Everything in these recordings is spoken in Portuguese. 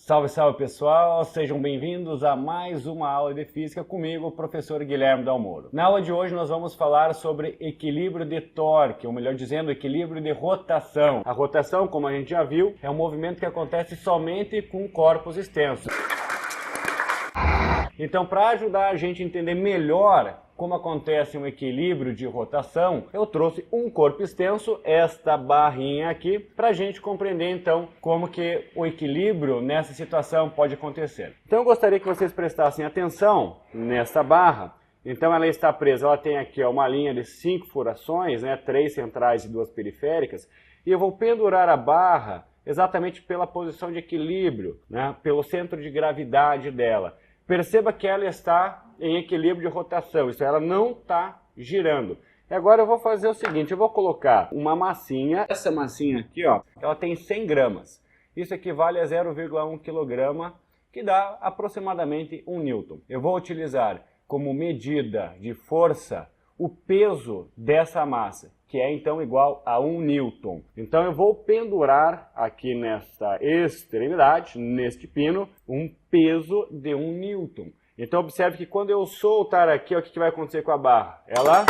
Salve, salve pessoal, sejam bem-vindos a mais uma aula de física comigo, o professor Guilherme Dalmoro. Na aula de hoje nós vamos falar sobre equilíbrio de torque, ou melhor dizendo, equilíbrio de rotação. A rotação, como a gente já viu, é um movimento que acontece somente com corpos extensos. Então, para ajudar a gente a entender melhor como acontece um equilíbrio de rotação, eu trouxe um corpo extenso, esta barrinha aqui, para a gente compreender então como que o equilíbrio nessa situação pode acontecer. Então eu gostaria que vocês prestassem atenção nesta barra. Então ela está presa, ela tem aqui uma linha de 5 furações, 3 centrais e 2 periféricas, e eu vou pendurar a barra exatamente pela posição de equilíbrio, pelo centro de gravidade dela. Perceba que ela está em equilíbrio de rotação, isso ela não está girando. E agora eu vou fazer o seguinte, eu vou colocar uma massinha, essa massinha aqui, ela tem 100 gramas. Isso equivale a 0,1 kg, que dá aproximadamente 1 Newton. Eu vou utilizar como medida de força o peso dessa massa, que é então igual a 1 Newton. Então eu vou pendurar aqui nesta extremidade, neste pino, um peso de 1 Newton. Então observe que quando eu soltar aqui, o que vai acontecer com a barra? Ela...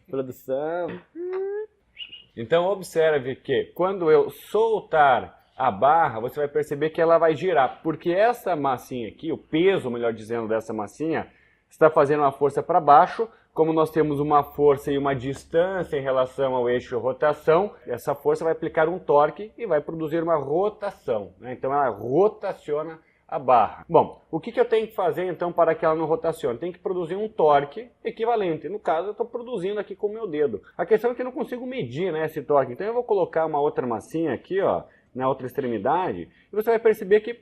Produção... Então observe que quando eu soltar a barra, você vai perceber que ela vai girar, porque essa massinha aqui, o peso, melhor dizendo, dessa massinha, está fazendo uma força para baixo. Como nós temos uma força e uma distância em relação ao eixo de rotação, essa força vai aplicar um torque e vai produzir uma rotação. Então ela rotaciona a barra. Bom, o que eu tenho que fazer então para que ela não rotacione? Tem que produzir um torque equivalente. No caso, eu estou produzindo aqui com o meu dedo. A questão é que eu não consigo medir esse torque. Então eu vou colocar uma outra massinha aqui, na outra extremidade, e você vai perceber que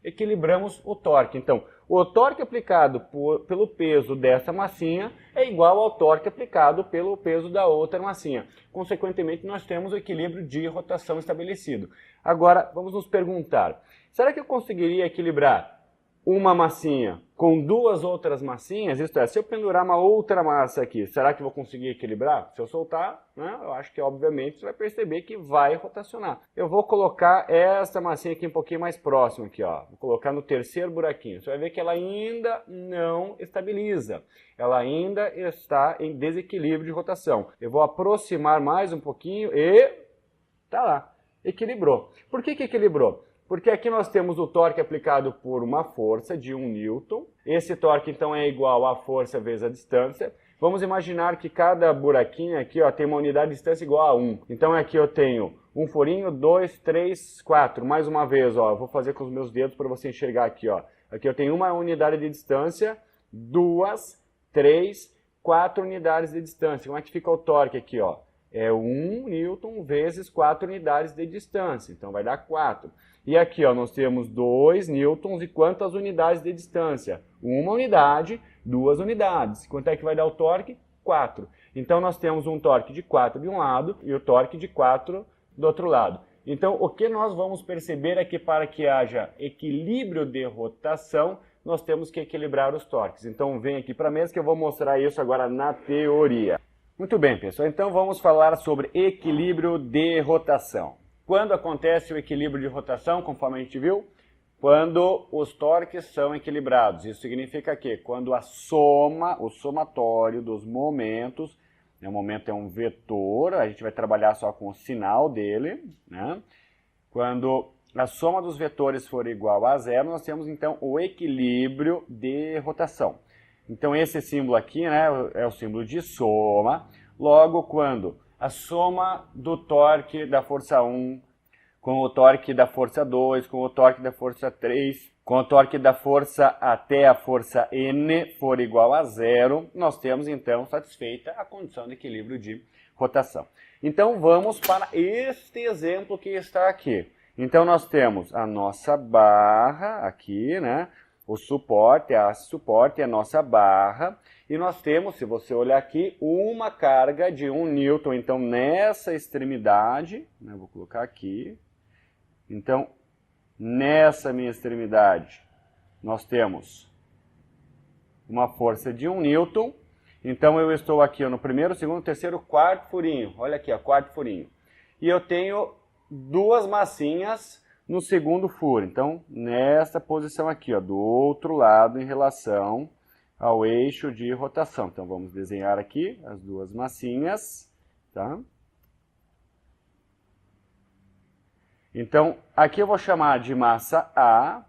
equilibramos o torque. Então, o torque aplicado pelo peso dessa massinha é igual ao torque aplicado pelo peso da outra massinha. Consequentemente, nós temos o equilíbrio de rotação estabelecido. Agora, vamos nos perguntar, será que eu conseguiria equilibrar uma massinha com duas outras massinhas? Isto é, se eu pendurar uma outra massa aqui, será que eu vou conseguir equilibrar? Se eu soltar, eu acho que obviamente você vai perceber que vai rotacionar. Eu vou colocar essa massinha aqui um pouquinho mais próxima aqui, Vou colocar no terceiro buraquinho. Você vai ver que ela ainda não estabiliza. Ela ainda está em desequilíbrio de rotação. Eu vou aproximar mais um pouquinho e tá lá. Equilibrou. Por que equilibrou? Porque aqui nós temos o torque aplicado por uma força de 1 Newton. Esse torque então é igual à força vezes a distância. Vamos imaginar que cada buraquinho aqui tem uma unidade de distância igual a 1. Então aqui eu tenho um furinho, 2, 3, 4. Mais uma vez, eu vou fazer com os meus dedos para você enxergar aqui. Aqui eu tenho uma unidade de distância, 2, 3, 4 unidades de distância. Como é que fica o torque aqui? É 1 Newton vezes 4 unidades de distância. Então vai dar 4. E aqui nós temos 2 newtons e quantas unidades de distância? 1 unidade, 2 unidades. Quanto é que vai dar o torque? 4. Então nós temos um torque de 4 de um lado e o torque de 4 do outro lado. Então o que nós vamos perceber é que para que haja equilíbrio de rotação, nós temos que equilibrar os torques. Então vem aqui para a mesa que eu vou mostrar isso agora na teoria. Muito bem, pessoal. Então vamos falar sobre equilíbrio de rotação. Quando acontece o equilíbrio de rotação, conforme a gente viu? Quando os torques são equilibrados. Isso significa que quando a soma, o somatório dos momentos, o momento é um vetor, a gente vai trabalhar só com o sinal dele, Quando a soma dos vetores for igual a zero, nós temos então o equilíbrio de rotação. Então esse símbolo aqui é o símbolo de soma. Logo, quando a soma do torque da força 1 com o torque da força 2, com o torque da força 3, com o torque da força até a força n for igual a zero, nós temos então satisfeita a condição de equilíbrio de rotação. Então vamos para este exemplo que está aqui. Então nós temos a nossa barra aqui, o suporte, a haste suporte, a nossa barra. E nós temos, se você olhar aqui, uma carga de 1 Newton. Então, nessa extremidade, vou colocar aqui. Então, nessa minha extremidade, nós temos uma força de 1 Newton. Então, eu estou aqui no primeiro, segundo, terceiro, quarto furinho. Olha aqui, quarto furinho. E eu tenho duas massinhas no segundo furo. Então, nessa posição aqui, ó, do outro lado em relação ao eixo de rotação. Então, vamos desenhar aqui as duas massinhas, tá? Então, aqui eu vou chamar de massa A.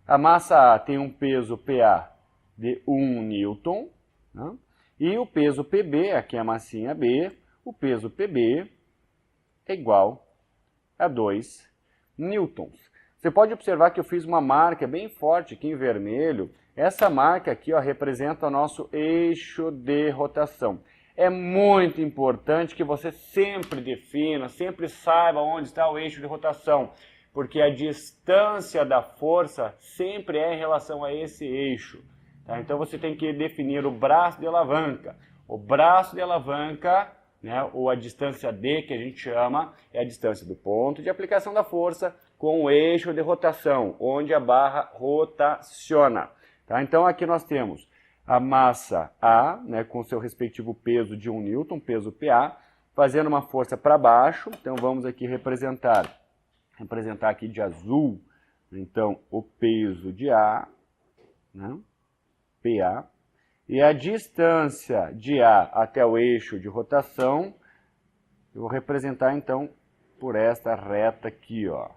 A massa A tem um peso PA de 1 newton, né? E o peso PB, aqui é a massinha B, o peso PB é igual a 2 newtons. Você pode observar que eu fiz uma marca bem forte aqui em vermelho. Essa marca aqui, ó, representa o nosso eixo de rotação. É muito importante que você sempre defina, sempre saiba onde está o eixo de rotação, porque a distância da força sempre é em relação a esse eixo. Tá? Então você tem que definir o braço de alavanca. O braço de alavanca, né, ou a distância D, que a gente chama, é a distância do ponto de aplicação da força com o eixo de rotação, onde a barra rotaciona. Tá? Então aqui nós temos a massa A, né, com seu respectivo peso de 1 newton, peso PA, fazendo uma força para baixo. Então vamos aqui representar aqui de azul, então o peso de A, né, PA, e a distância de A até o eixo de rotação, eu vou representar então por esta reta aqui, ó.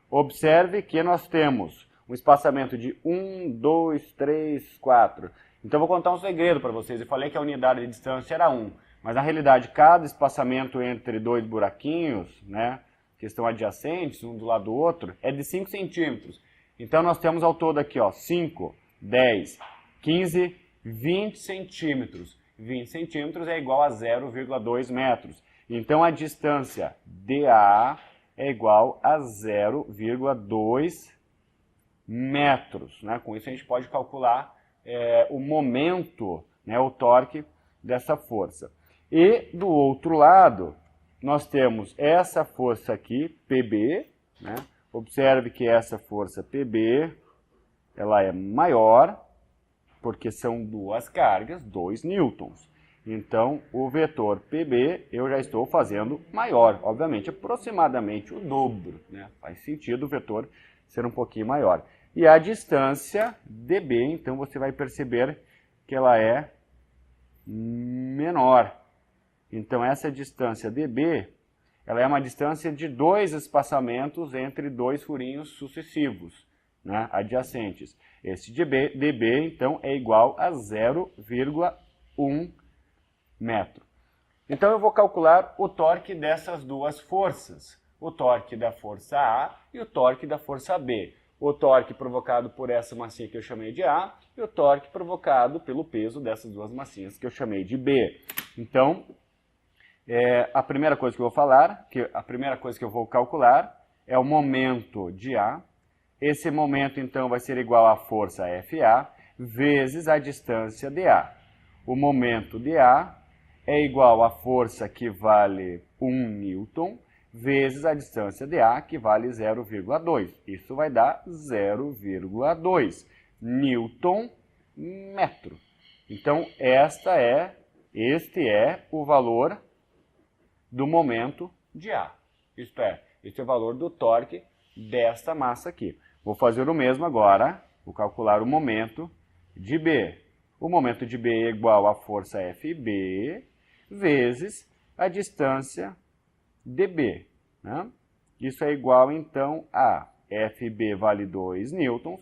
Observe que nós temos um espaçamento de 1, 2, 3, 4. Então eu vou contar um segredo para vocês. Eu falei que a unidade de distância era 1, mas na realidade cada espaçamento entre dois buraquinhos, né, que estão adjacentes, um do lado do outro, é de 5 centímetros. Então nós temos ao todo aqui, ó, 5, 10, 15, 20 centímetros. 20 centímetros é igual a 0,2 metros. Então a distância DA é igual a 0,2 metros. Né? Com isso a gente pode calcular o momento, né, o torque dessa força. E do outro lado, nós temos essa força aqui, PB. Né? Observe que essa força PB, ela é maior, porque são duas cargas, 2 newtons. Então, o vetor PB eu já estou fazendo maior, obviamente, aproximadamente o dobro. Né? Faz sentido o vetor ser um pouquinho maior. E a distância DB, então você vai perceber que ela é menor. Então, essa distância DB, ela é uma distância de 2 espaçamentos entre 2 furinhos sucessivos, né, adjacentes. Esse dB, então, é igual a 0,1 metro. Então, eu vou calcular o torque dessas duas forças. O torque da força A e o torque da força B. O torque provocado por essa massinha que eu chamei de A e o torque provocado pelo peso dessas duas massinhas que eu chamei de B. Então, a primeira coisa que eu vou falar, a primeira coisa que eu vou calcular é o momento de A. Esse momento, então, vai ser igual à força FA vezes a distância dA. O momento dA é igual à força que vale 1 newton vezes a distância dA, que vale 0,2. Isso vai dar 0,2 newton metro. Então, este é o valor do momento de A. Isto é, este é o valor do torque desta massa aqui. Vou fazer o mesmo agora, vou calcular o momento de B. O momento de B é igual à força FB vezes a distância dB. Né? Isso é igual, então, a FB vale 2 newtons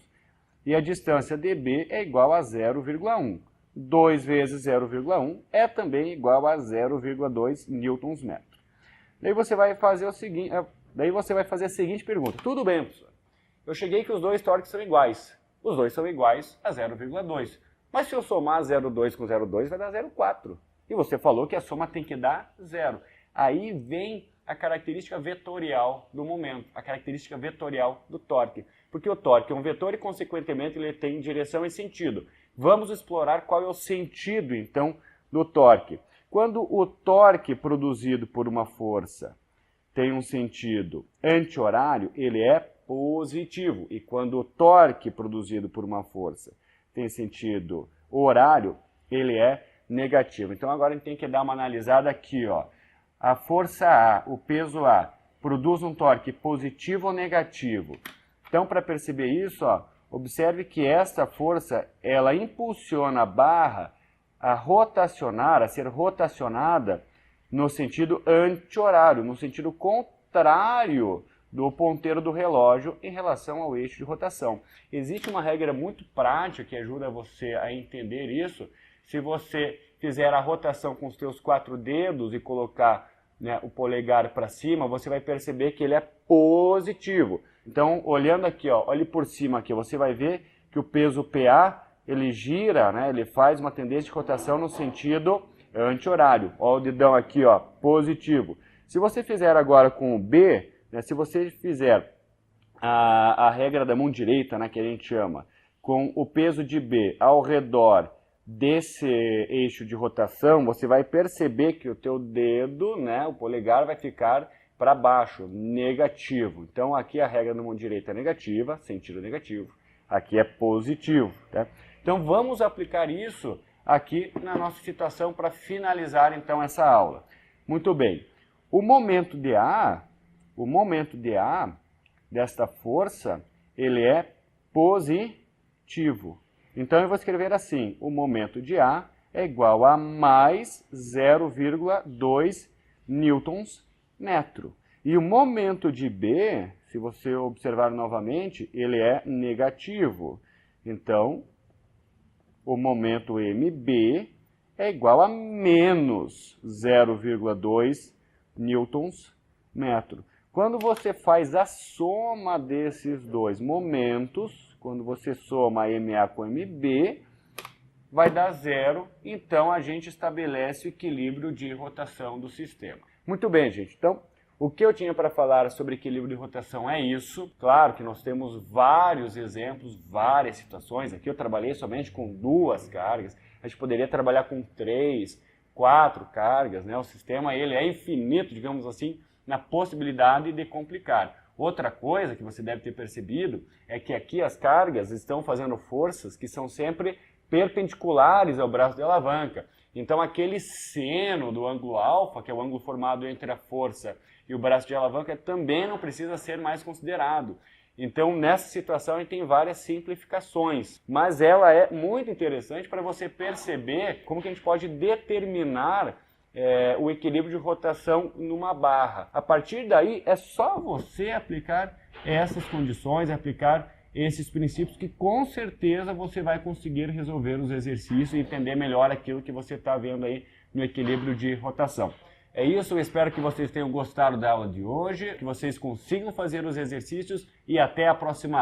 e a distância dB é igual a 0,1. 2 vezes 0,1 é também igual a 0,2 newtons metro. Daí você vai fazer a seguinte pergunta. Tudo bem, professor. Eu cheguei que os dois torques são iguais. Os dois são iguais a 0,2. Mas se eu somar 0,2 com 0,2 vai dar 0,4. E você falou que a soma tem que dar 0. Aí vem a característica vetorial do momento, a característica vetorial do torque. Porque o torque é um vetor e, consequentemente, ele tem direção e sentido. Vamos explorar qual é o sentido, então, do torque. Quando o torque produzido por uma força tem um sentido anti-horário, ele é positivo. E quando o torque produzido por uma força tem sentido horário, ele é negativo. Então agora a gente tem que dar uma analisada aqui, ó. A força A, o peso A, produz um torque positivo ou negativo. Então, para perceber isso, ó, observe que esta força, ela impulsiona a barra a rotacionar, a ser rotacionada no sentido anti-horário, no sentido contrário do ponteiro do relógio em relação ao eixo de rotação. Existe uma regra muito prática que ajuda você a entender isso. Se você fizer a rotação com os seus 4 dedos e colocar, né, o polegar para cima, você vai perceber que ele é positivo. Então, olhando aqui, ó, olhe por cima aqui, você vai ver que o peso PA, ele gira, né, ele faz uma tendência de rotação no sentido anti-horário. Olha o dedão aqui, ó, positivo. Se você fizer agora com o B, né, se você fizer a regra da mão direita, né, que a gente chama, com o peso de B ao redor desse eixo de rotação, você vai perceber que o teu dedo, né, o polegar, vai ficar para baixo, negativo. Então aqui a regra da mão direita é negativa, sentido negativo. Aqui é positivo. Tá? Então vamos aplicar isso aqui na nossa situação para finalizar então essa aula. Muito bem. O momento dA desta força, ele é positivo. Então eu vou escrever assim, o momento de A é igual a mais 0,2 newtons metro. E o momento de B, se você observar novamente, ele é negativo. Então, o momento MB é igual a menos 0,2 newtons metro. Quando você faz a soma desses dois momentos, quando você soma MA com MB, vai dar zero, então a gente estabelece o equilíbrio de rotação do sistema. Muito bem, gente. Então, o que eu tinha para falar sobre equilíbrio de rotação é isso. Claro que nós temos vários exemplos, várias situações. Aqui eu trabalhei somente com 2 cargas. A gente poderia trabalhar com 3, 4 cargas, né? O sistema ele é infinito, digamos assim, na possibilidade de complicar. Outra coisa que você deve ter percebido é que aqui as cargas estão fazendo forças que são sempre perpendiculares ao braço de alavanca. Então aquele seno do ângulo alfa, que é o ângulo formado entre a força e o braço de alavanca, também não precisa ser mais considerado. Então nessa situação a gente tem várias simplificações, mas ela é muito interessante para você perceber como que a gente pode determinar o equilíbrio de rotação numa barra. A partir daí é só você aplicar essas condições, aplicar esses princípios que com certeza você vai conseguir resolver os exercícios e entender melhor aquilo que você está vendo aí no equilíbrio de rotação. É isso, eu espero que vocês tenham gostado da aula de hoje, que vocês consigam fazer os exercícios e até a próxima aula.